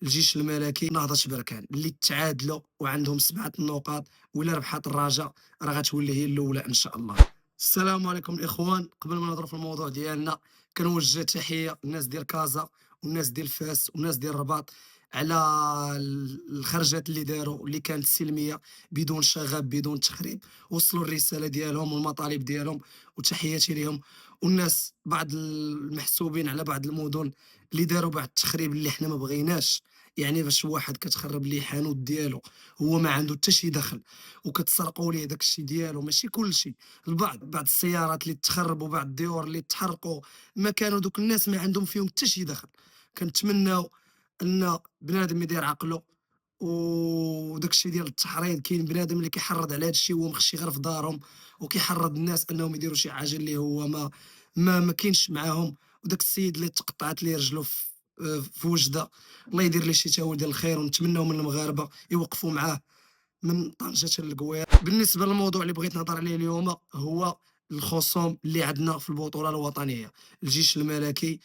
الجيش الملكي نهضة بركان اللي تعادلوا وعندهم 7 نقاط، وإلا ربحات الرجاء راه غتولي هي الأولى إن شاء الله. السلام عليكم الإخوان، قبل ما نهضروا في الموضوع ديالنا كنوجه تحية للناس ديال كازا والناس ديال فاس والناس ديال الرباط على الخرجات اللي داروا اللي كانت سلمية بدون شغب بدون تخريب، وصلوا الرسالة ديالهم والمطالب ديالهم وتحياتي ليهم. والناس بعض المحسوبين على بعض المدن اللي داروا بعض التخريب اللي حنا ما بغيناش، يعني باش واحد كتخرب ليه حانوت ديالو هو ما عنده حتى شي دخل وكتسرقوا ليه داك الشي ديالو، ماشي كلشي، بعض السيارات اللي تخربوا بعض الديور اللي تحرقوا ما كانوا دوك الناس ما عندهم فيهم حتى شي دخل. كنتمناو ان بنادم يدير عقله، وداك الشي ديال التحريض كاين بنادم اللي كيحرض على هذا الشي وهو مخشي غير في دارهم وكيحرض الناس انهم يديروا شي حاجه اللي هو ما كاينش معاهم. وداك السيد اللي تقطعت ليه رجلو في وجده، الله يدير ليه شي تاول ديال الخير، ونتمناو من المغاربه يوقفوا معاه من طنجة للقويرة. بالنسبة للموضوع اللي بغيت نهضر عليه اليوم هو الخصوم اللي عندنا في البطولة الوطنية، الجيش الملكي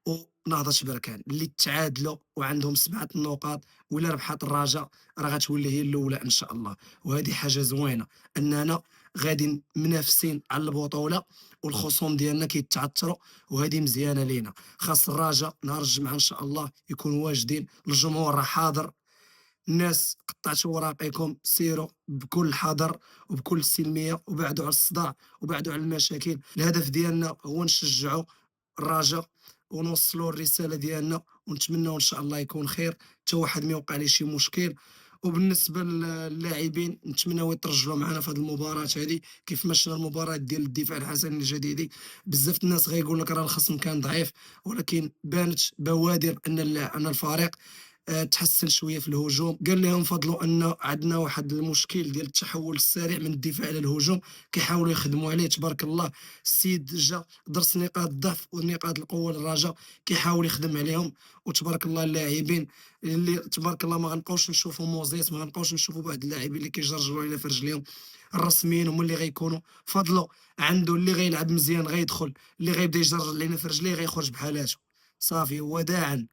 ونهضة بركان اللي تعادلوا وعندهم 7 نقاط، وإلا ربحات الرجاء راه غتولي هي الأولى إن شاء الله. وهذه حاجة زوينة أننا غادي منافسين على البطولة والخصوم ديالنا كيتعثروا، وهذه مزيانة لينا. خاص الرجاء نهار الجمعة إن شاء الله يكونوا واجدين، الجمهور راه حاضر، الناس قطعتوا وراقيكم، سيروا بكل حذر وبكل سلميه وبعدوا على الصداع وبعدوا على المشاكل. الهدف ديالنا هو نشجعوا الرجاء ونوصلوا الرساله ديالنا، ونتمنوا ان شاء الله يكون خير، حتى واحد ما يوقع ليه شي مشكل. وبالنسبه للاعبين نتمنوا يترجلوا معنا في هذه المباراه هذه، كيف ما شفنا المباراه ديال الدفاع الحسني الجديدي. بزاف الناس غيقول لك راه الخصم كان ضعيف، ولكن بانت بوادر ان الفريق تحسن شويه في الهجوم. قال لهم فضلوا ان عندنا واحد المشكل ديال التحول السريع من الدفاع الى الهجوم، كيحاولوا يخدموا عليه. تبارك الله السيد جا درس نقاط الضعف ونقاط القوه للرجاء، كيحاول يخدم عليهم. وتبارك الله اللاعبين اللي تبارك الله ما غنبقاوش نشوفوا موزيس، ما غنبقاوش نشوفوا واحد اللاعبين اللي كيجرجروا على في رجليهم. الرسميين هما اللي غيكونوا فضلوا عنده، اللي غيلعب مزيان غيدخل، اللي غيبدا يجرجر علينا في رجليه غيخرج بحالاته. صافي وداعا.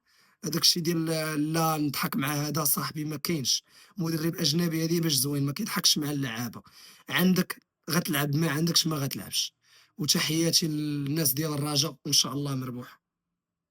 هذاك الشيء ديال لا نضحك مع هذا صاحبي ما كاينش. مدرب اجنبي هذه باش زوين ما كيضحكش مع اللعابه، عندك غتلعب، ما عندكش ما غتلعبش. وتحياتي للناس ديال الرجاء وان شاء الله مربوح.